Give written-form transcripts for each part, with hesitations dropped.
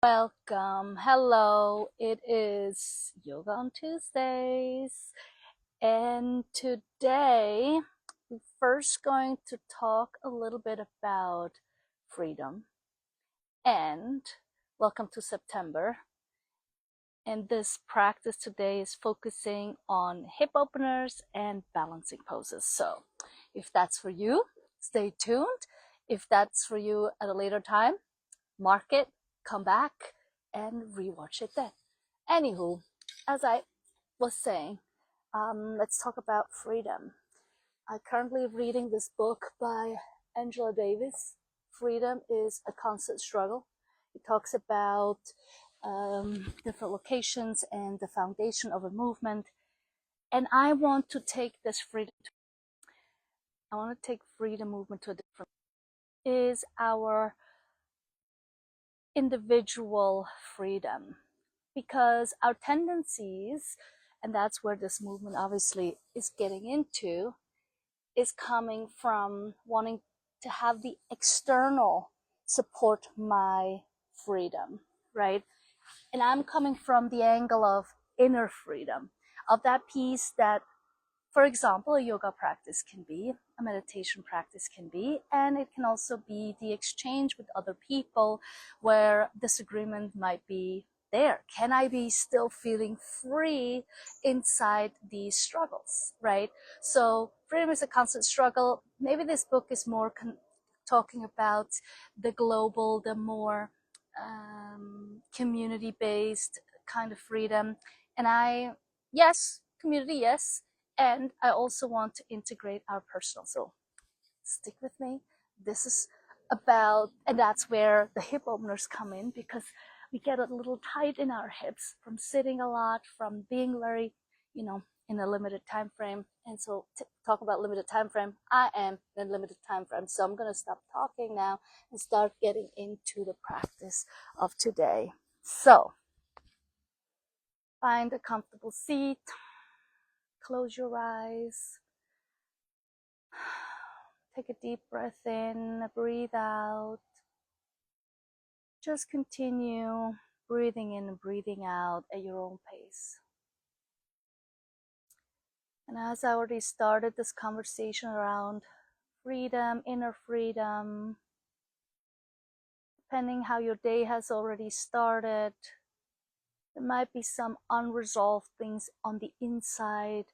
Welcome. Hello. It is Yoga on Tuesdays. And today we're first going to talk a little bit about freedom. And welcome to September. And this practice today is focusing on hip openers and balancing poses. So if that's for you, stay tuned. If that's for you at a later time, mark it, come back, and rewatch it then. Anywho, as I was saying, let's talk about freedom. I'm currently reading this book by Angela Davis. Freedom is a constant struggle. It talks about different locations and the foundation of a movement. And I want to take this freedom. I want to take freedom movement to a different. Is our individual freedom, because our tendencies, and that's where this movement obviously is getting into, is coming from wanting to have the external support my freedom, right? And I'm coming from the angle of inner freedom, of that piece that, for example, a yoga practice can be, a meditation practice can be, and it can also be the exchange with other people where disagreement might be there. Can I be still feeling free inside these struggles, right? So freedom is a constant struggle. Maybe this book is more talking about the global, the more community-based kind of freedom. And yes, community, yes, and I also want to integrate our personal. So stick with me. This is about, and that's where the hip openers come in, because we get a little tight in our hips from sitting a lot, from being very, in a limited time frame. And so talk about limited time frame. I am in a limited time frame. So I'm going to stop talking now and start getting into the practice of today. So find a comfortable seat. Close your eyes. Take a deep breath in, breathe out. Just continue breathing in and breathing out at your own pace. And as I already started this conversation around freedom, inner freedom, depending how your day has already started, there might be some unresolved things on the inside.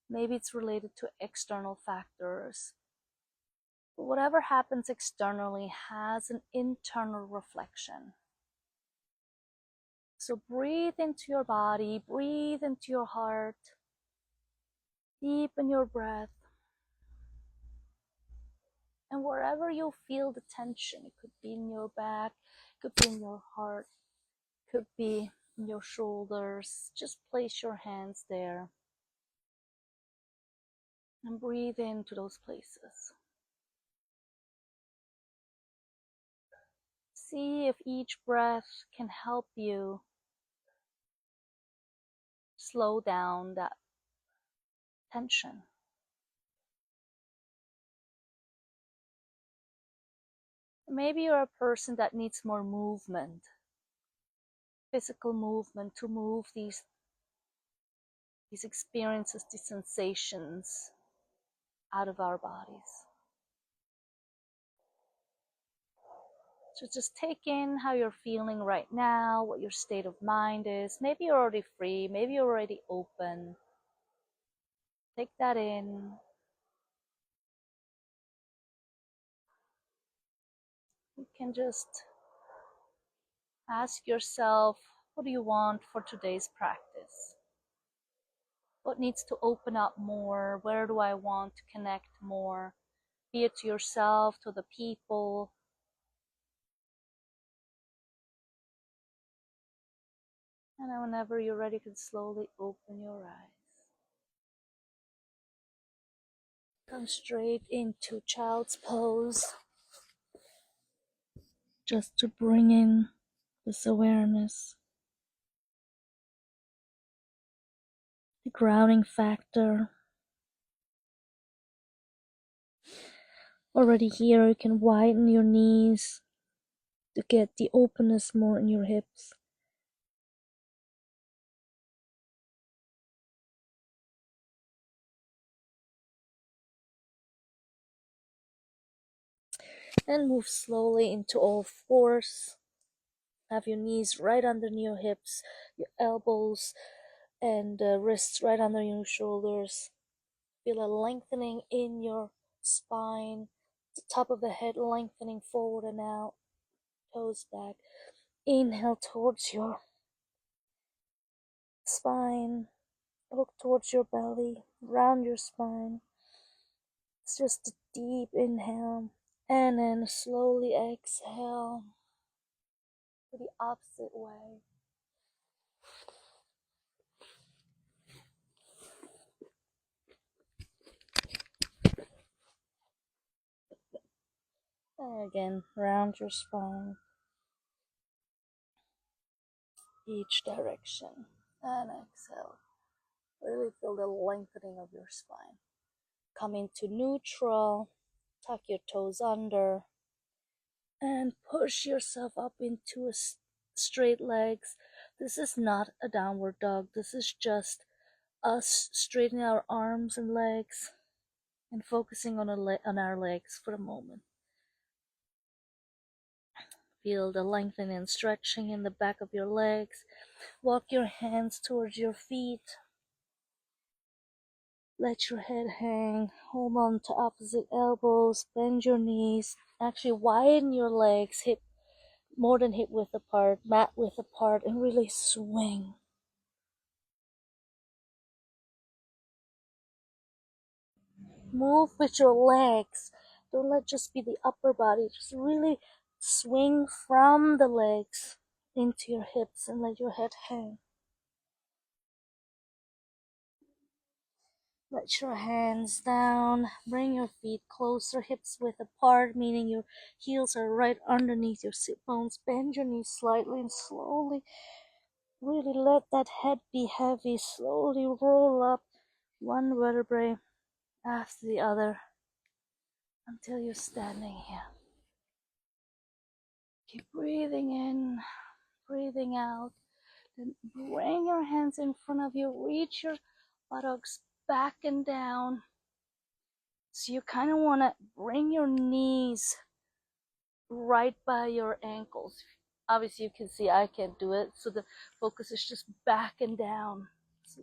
Maybe it's related to external factors. But whatever happens externally has an internal reflection. So breathe into your body, breathe into your heart, deepen your breath. And wherever you feel the tension, it could be in your back, it could be in your heart, it could be in your shoulders, just place your hands there and breathe into those places. See if each breath can help you slow down that tension. Maybe you're a person that needs more movement, physical movement, to move these experiences, these sensations out of our bodies. So just take in how you're feeling right now, what your state of mind is. Maybe you're already free, maybe you're already open. Take that in. You can just ask yourself, what do you want for today's practice? What needs to open up more? Where do I want to connect more? Be it to yourself, to the people. And then whenever you're ready, you can slowly open your eyes. Come straight into child's pose. Just to bring in this awareness, the grounding factor. Already here, you can widen your knees, to get the openness more in your hips. And move slowly into all fours. Have your knees right under your hips, your elbows and wrists right under your shoulders. Feel a lengthening in your spine, the top of the head lengthening forward and out, toes back. Inhale towards your spine, look towards your belly, round your spine. It's just a deep inhale, and then slowly exhale to the opposite way. And again, round your spine, each direction, and exhale. Really feel the lengthening of your spine. Come into neutral, tuck your toes under, and push yourself up into a straight legs. This is not a downward dog. This is just us straightening our arms and legs and focusing on our legs for a moment. Feel the lengthening and stretching in the back of your legs. Walk your hands towards your feet. Let your head hang. Hold on to opposite elbows. Bend your knees. Actually widen your legs, hip more than hip width apart, mat width apart, and really swing. Move with your legs. Don't let just be the upper body. Just really swing from the legs into your hips and let your head hang. Let your hands down. Bring your feet closer, hips width apart, meaning your heels are right underneath your sit bones. Bend your knees slightly and slowly. Really let that head be heavy. Slowly roll up one vertebrae after the other until you're standing here. Keep breathing in, breathing out. Then bring your hands in front of you. Reach your buttocks back and down. So you kind of want to bring your knees right by your ankles. Obviously, you can see I can't do it. So the focus is just back and down. So,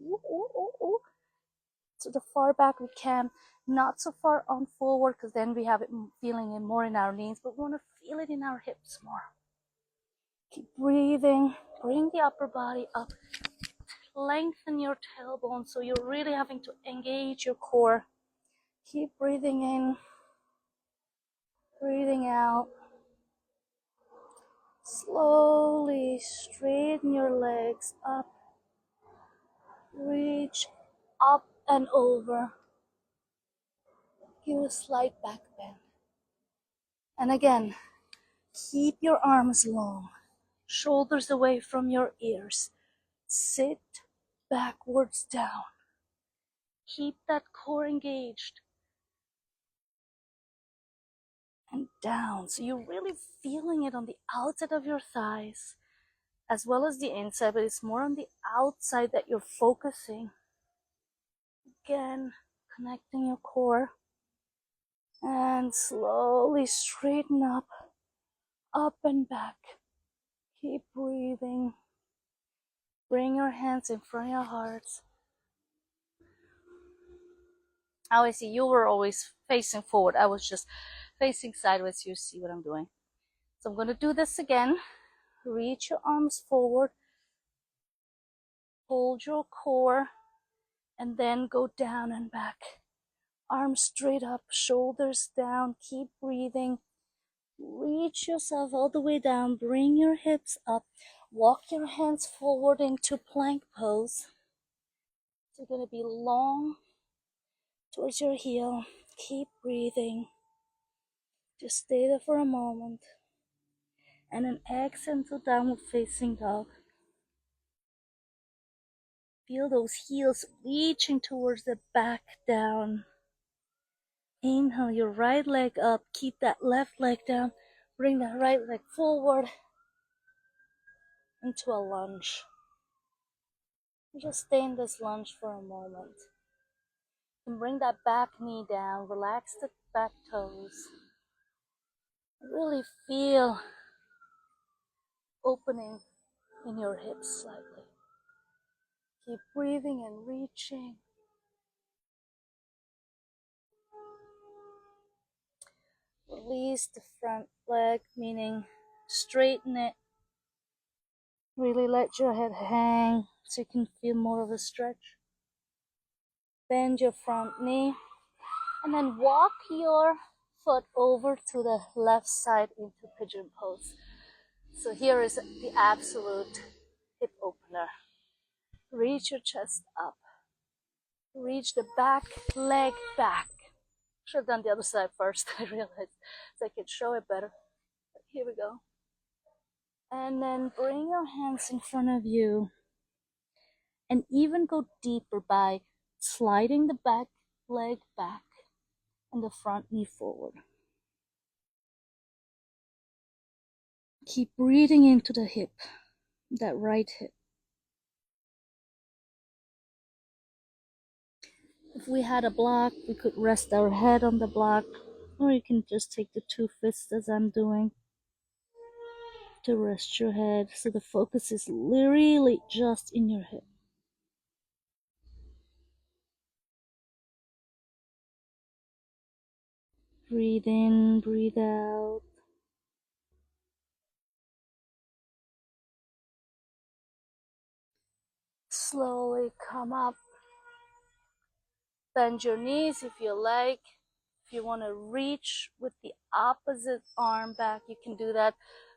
to the far back we can, not so far on forward because then we have it feeling it more in our knees, but we want to feel it in our hips more. Keep breathing. Bring the upper body up. Lengthen your tailbone so you're really having to engage your core. Keep breathing in, breathing out. Slowly straighten your legs up. Reach up and over. Give a slight back bend. And again, keep your arms long, shoulders away from your ears. Sit backwards down. Keep that core engaged. And down. So you're really feeling it on the outside of your thighs as well as the inside, but it's more on the outside that you're focusing. Again, connecting your core. And slowly straighten up and back. Keep breathing. Bring your hands in front of your hearts. Now I see you were always facing forward. I was just facing sideways. You see what I'm doing. So I'm going to do this again. Reach your arms forward. Hold your core. And then go down and back. Arms straight up, shoulders down. Keep breathing. Reach yourself all the way down. Bring your hips up. Walk your hands forward into plank pose. So you're going to be long towards your heel. Keep breathing. Just stay there for a moment. And then exhale to downward facing dog. Feel those heels reaching towards the back down. Inhale your right leg up. Keep that left leg down. Bring that right leg forward into a lunge. Just stay in this lunge for a moment. And bring that back knee down. Relax the back toes. Really feel opening in your hips slightly. Keep breathing and reaching. Release the front leg, meaning straighten it. Really let your head hang so you can feel more of a stretch. Bend your front knee and then walk your foot over to the left side into pigeon pose. So here is the absolute hip opener. Reach your chest up. Reach the back leg back. Should have done the other side first. I realized so I could show it better. But here we go. And then bring your hands in front of you and even go deeper by sliding the back leg back and the front knee forward. Keep breathing into the hip, that right hip. If we had a block, we could rest our head on the block, or you can just take the two fists as I'm doing to rest your head so the focus is really just in your hip. Breathe in, breathe out. Slowly come up. Bend your knees if you like. If you want to reach with the opposite arm back, you can do that.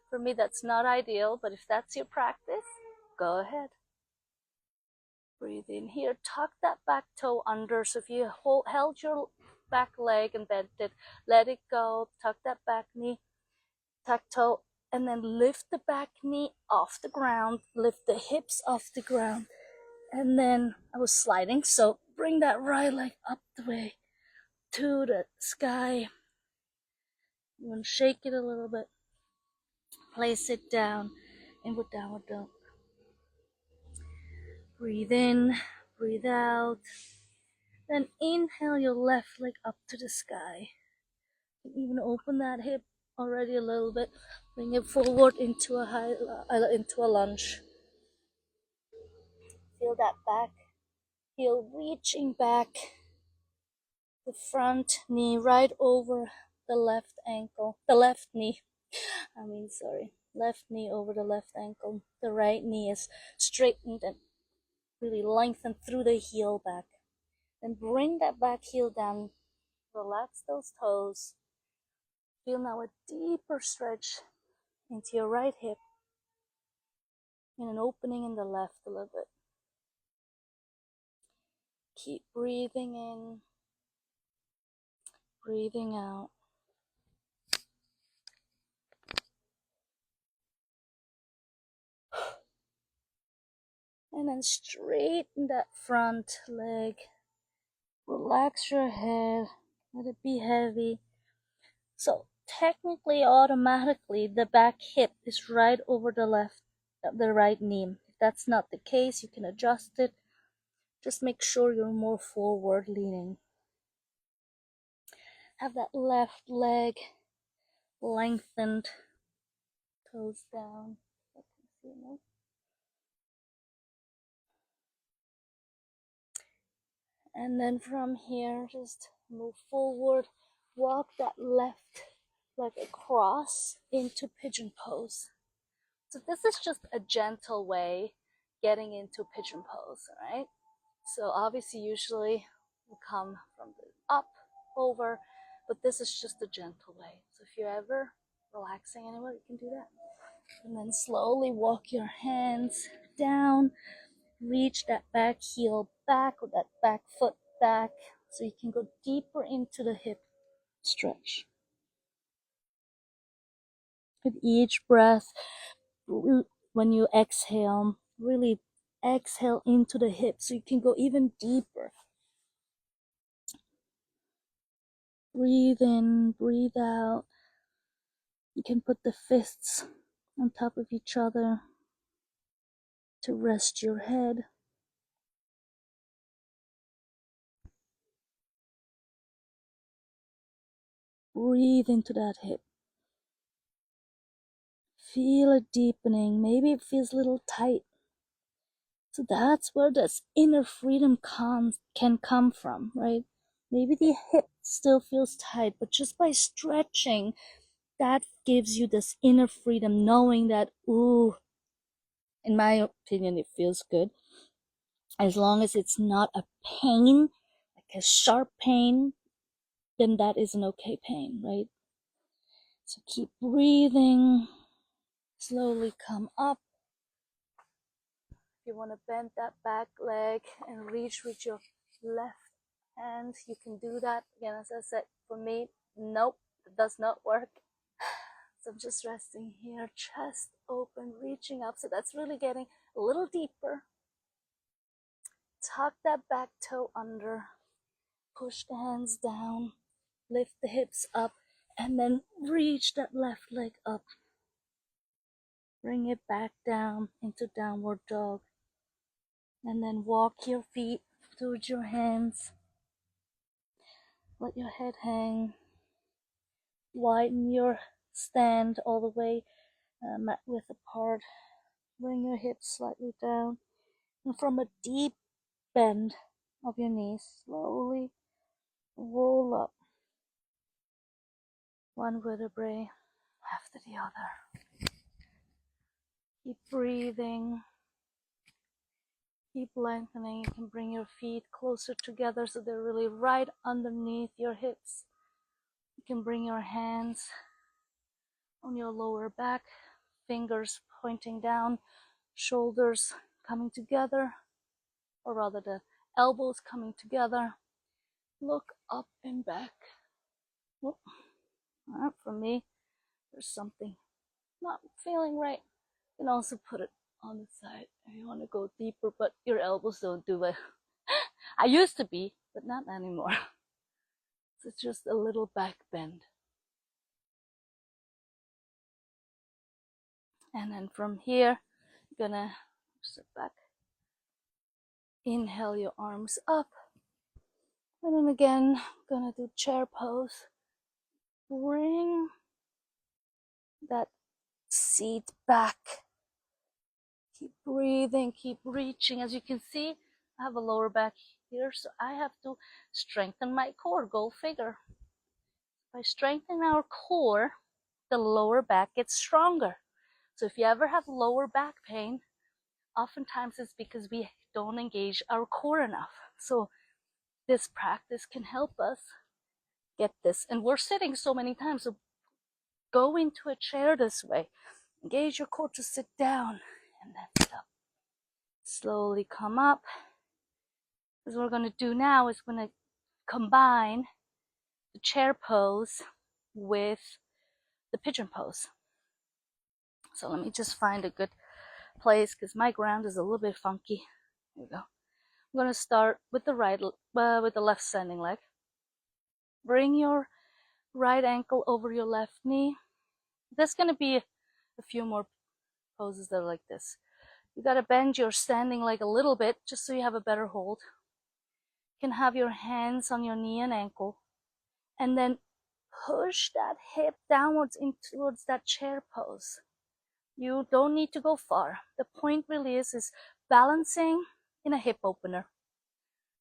For me, that's not ideal, but if that's your practice, go ahead. Breathe in here. Tuck that back toe under. So if you held your back leg and bent it, let it go. Tuck that back knee, tuck toe, and then lift the back knee off the ground. Lift the hips off the ground. And then I was sliding, so bring that right leg up the way to the sky. You want to shake it a little bit. Place it down in downward dog. Breathe in, breathe out. Then inhale your left leg up to the sky. Even open that hip already a little bit. Bring it forward into a lunge. Feel that back heel reaching back. The front knee right over the left ankle. The left knee. Left knee over the left ankle. The right knee is straightened and really lengthened through the heel back. Then bring that back heel down. Relax those toes. Feel now a deeper stretch into your right hip and an opening in the left a little bit. Keep breathing in, breathing out. And then straighten that front leg. Relax your head. Let it be heavy. So technically, automatically, the back hip is right over the right knee. If that's not the case, you can adjust it. Just make sure you're more forward leaning. Have that left leg lengthened, toes down. And then from here, just move forward, walk that left leg across into pigeon pose. So this is just a gentle way getting into pigeon pose, right? So obviously usually we come from the up, over, but this is just a gentle way. So if you're ever relaxing anywhere, you can do that. And then slowly walk your hands down, reach that back heel back or that back foot back so you can go deeper into the hip stretch. With each breath, when you exhale, really exhale into the hip so you can go even deeper. Breathe in, breathe out. You can put the fists on top of each other to rest your head. Breathe into that hip. Feel it deepening. Maybe it feels a little tight. So that's where this inner freedom can come from, right? Maybe the hip still feels tight, but just by stretching, that gives you this inner freedom, knowing that, ooh, in my opinion, it feels good. As long as it's not a pain, like a sharp pain, then that is an okay pain, right? So keep breathing. Slowly come up. If you want to bend that back leg and reach with your left hand, you can do that. Again, as I said, for me, nope, it does not work. So I'm just resting here, chest open, reaching up. So that's really getting a little deeper. Tuck that back toe under. Push the hands down. Lift the hips up. And then reach that left leg up. Bring it back down into downward dog. And then walk your feet towards your hands. Let your head hang. Widen your stand all the way mat width apart. Bring your hips slightly down. And from a deep bend of your knees, slowly roll up one vertebrae after the other. Keep breathing. Keep lengthening. You can bring your feet closer together so they're really right underneath your hips. You can bring your hands on your lower back, fingers pointing down, shoulders coming together, or rather the elbows coming together. Look up and back. Oh, for me, there's something not feeling right. You can also put it on the side if you want to go deeper, but your elbows don't do it. I used to be, but not anymore. So it's just a little back bend. And then from here, you're gonna sit back. Inhale your arms up. And then again, gonna do chair pose. Bring that seat back. Keep breathing, keep reaching. As you can see, I have a lower back here, so I have to strengthen my core. Go figure. By strengthening our core, the lower back gets stronger. So if you ever have lower back pain, oftentimes it's because we don't engage our core enough. So this practice can help us get this. And we're sitting so many times, so go into a chair this way. Engage your core to sit down, and then sit up. Slowly come up. What we're going to do now is we're going to combine the chair pose with the pigeon pose. So let me just find a good place because my ground is a little bit funky. Here we go. I'm going to start with the with the left standing leg. Bring your right ankle over your left knee. There's going to be a few more poses that are like this. You got to bend your standing leg a little bit just so you have a better hold. You can have your hands on your knee and ankle, and then push that hip downwards in towards that chair pose. You don't need to go far. The point really is balancing in a hip opener.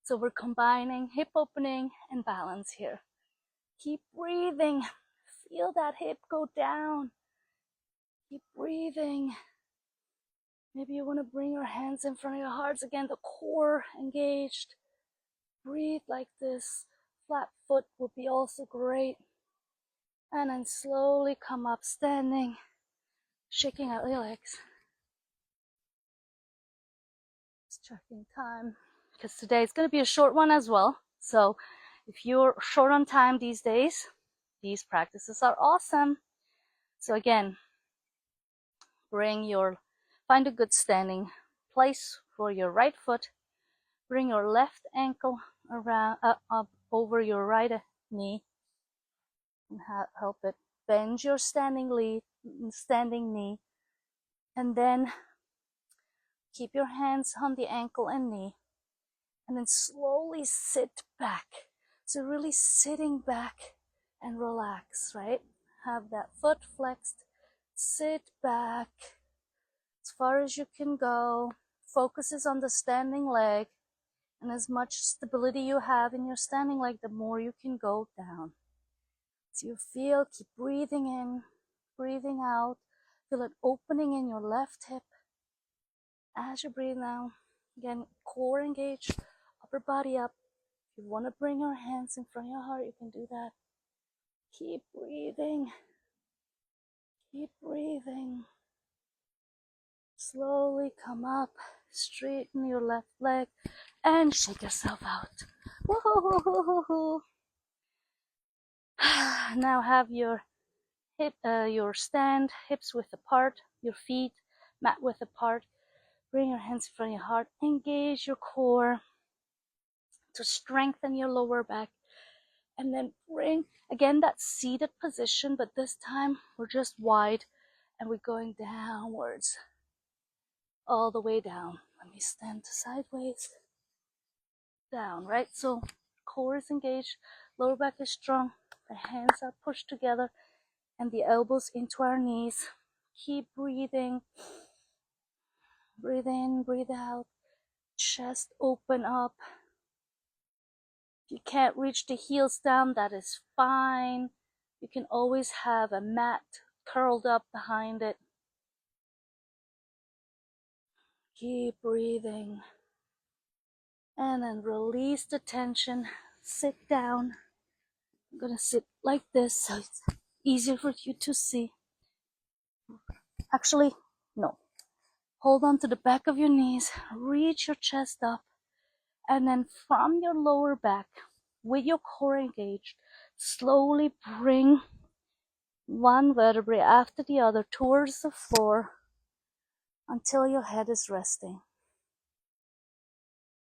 So we're combining hip opening and balance here. Keep breathing. Feel that hip go down. Keep breathing. Maybe you want to bring your hands in front of your hearts again, the core engaged. Breathe like this. Flat foot would be also great. And then slowly come up standing, shaking out your legs. Just checking time, because today is going to be a short one as well. So if you're short on time these days, these practices are awesome. So again, find a good standing place for your right foot. Bring your left ankle around up over your right knee and help it bend your standing knee, and then keep your hands on the ankle and knee, and then slowly sit back. So really sitting back and relax, right? Have that foot flexed, sit back as far as you can go. Focus is on the standing leg, and as much stability you have in your standing leg, the more you can go down. So you feel, keep breathing in, breathing out. Feel an opening in your left hip as you breathe now. Again, core engaged, upper body up. If you want to bring your hands in front of your heart, you can do that. Keep breathing. Keep breathing. Slowly come up, straighten your left leg, and shake yourself out. Woo-hoo-hoo-hoo-hoo-hoo. Now have your your stand, hips width apart, your feet mat width apart. Bring your hands in front of your heart. Engage your core to strengthen your lower back. And then bring, again, that seated position, but this time we're just wide and we're going downwards, all the way down. Let me stand sideways. Down, right? So core is engaged, lower back is strong, the hands are pushed together, and the elbows into our knees. Keep breathing. Breathe in, breathe out. Chest open up. If you can't reach the heels down, that is fine. You can always have a mat curled up behind it. Keep breathing. And then release the tension. Sit down. I'm gonna sit like this so it's easier for you to see. Actually, no. Hold on to the back of your knees. Reach your chest up. And then from your lower back, with your core engaged, slowly bring one vertebrae after the other towards the floor until your head is resting.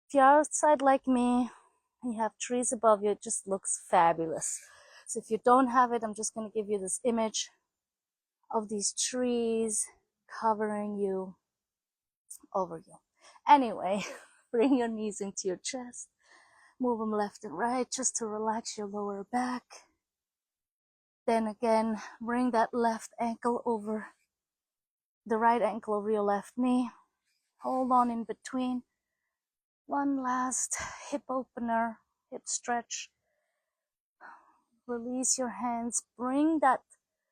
If you're outside like me and you have trees above you, it just looks fabulous. So if you don't have it, I'm just going to give you this image of these trees covering you, over you. Anyway, bring your knees into your chest. Move them left and right just to relax your lower back. Then again, bring that left ankle over the right ankle over your left knee. Hold on in between. One last hip opener, hip stretch. Release your hands. Bring that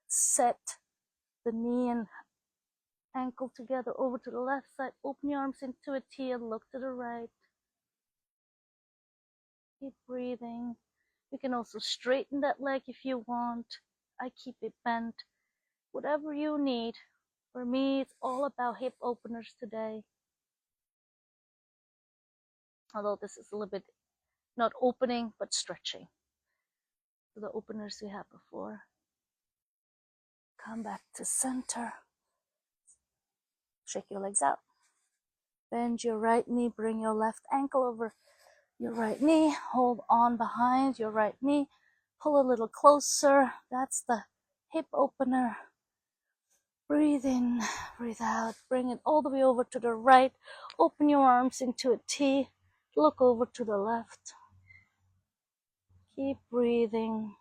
set, the knee and ankle together over to the left side. Open your arms into a T and look to the right. Keep breathing. You can also straighten that leg if you want. I keep it bent. Whatever you need. For me, it's all about hip openers today. Although this is a little bit not opening, but stretching. So the openers we had before. Come back to center. Shake your legs out. Bend your right knee. Bring your left ankle over your right knee. Hold on behind your right knee. Pull a little closer. That's the hip opener. Breathe in, breathe out. Bring it all the way over to the right. Open your arms into a T. Look over to the left. Keep breathing.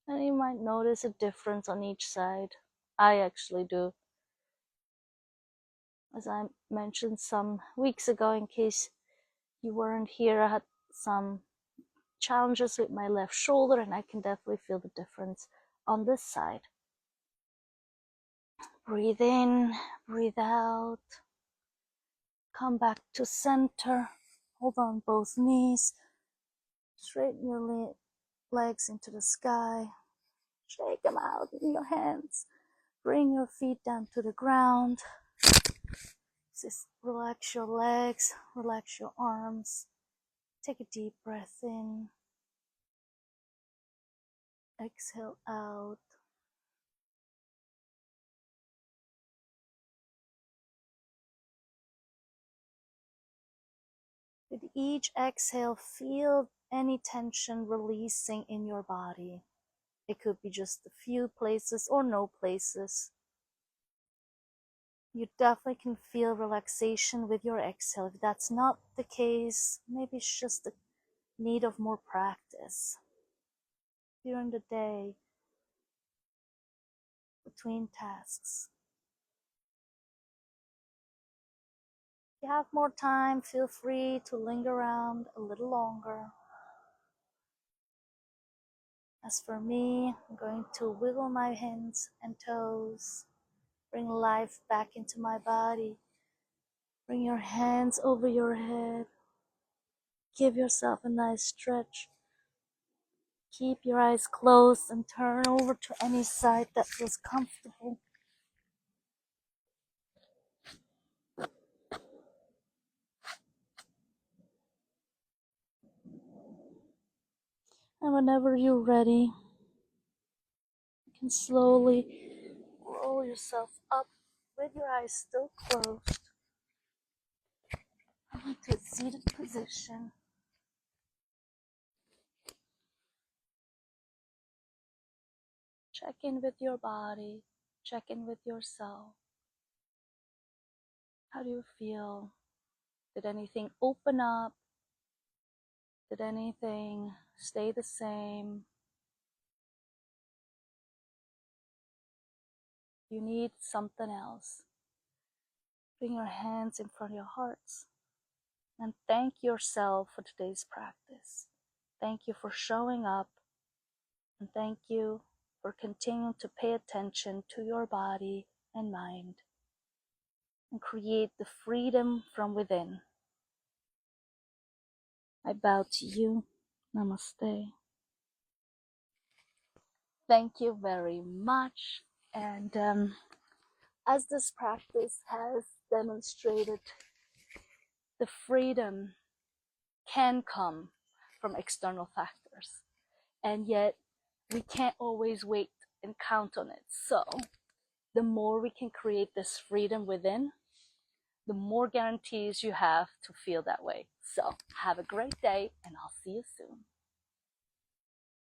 And you might notice a difference on each side. I actually do. As I mentioned some weeks ago, in case you weren't here, I had some challenges with my left shoulder, and I can definitely feel the difference on this side. Breathe in, breathe out. Come back to center. Hold on both knees. Straighten your legs into the sky. Shake them out in your hands. Bring your feet down to the ground. Just relax your legs, relax your arms. Take a deep breath in. Exhale out. With each exhale, feel any tension releasing in your body. It could be just a few places or no places. You definitely can feel relaxation with your exhale. If that's not the case, maybe it's just the need of more practice. During the day, between tasks. If you have more time, feel free to linger around a little longer. As for me, I'm going to wiggle my hands and toes, bring life back into my body. Bring your hands over your head. Give yourself a nice stretch. Keep your eyes closed and turn over to any side that feels comfortable. And whenever you're ready, you can slowly roll yourself up with your eyes still closed into a seated position. Check in with your body. Check in with yourself. How do you feel? Did anything open up? Did anything stay the same? You need something else. Bring your hands in front of your hearts and thank yourself for today's practice. Thank you for showing up, and thank you for continuing to pay attention to your body and mind and create the freedom from within. I bow to you. Namaste. Thank you very much. And as this practice has demonstrated, the freedom can come from external factors, and yet we can't always wait and count on it. So the more we can create this freedom within, the more guarantees you have to feel that way. So have a great day, and I'll see you soon.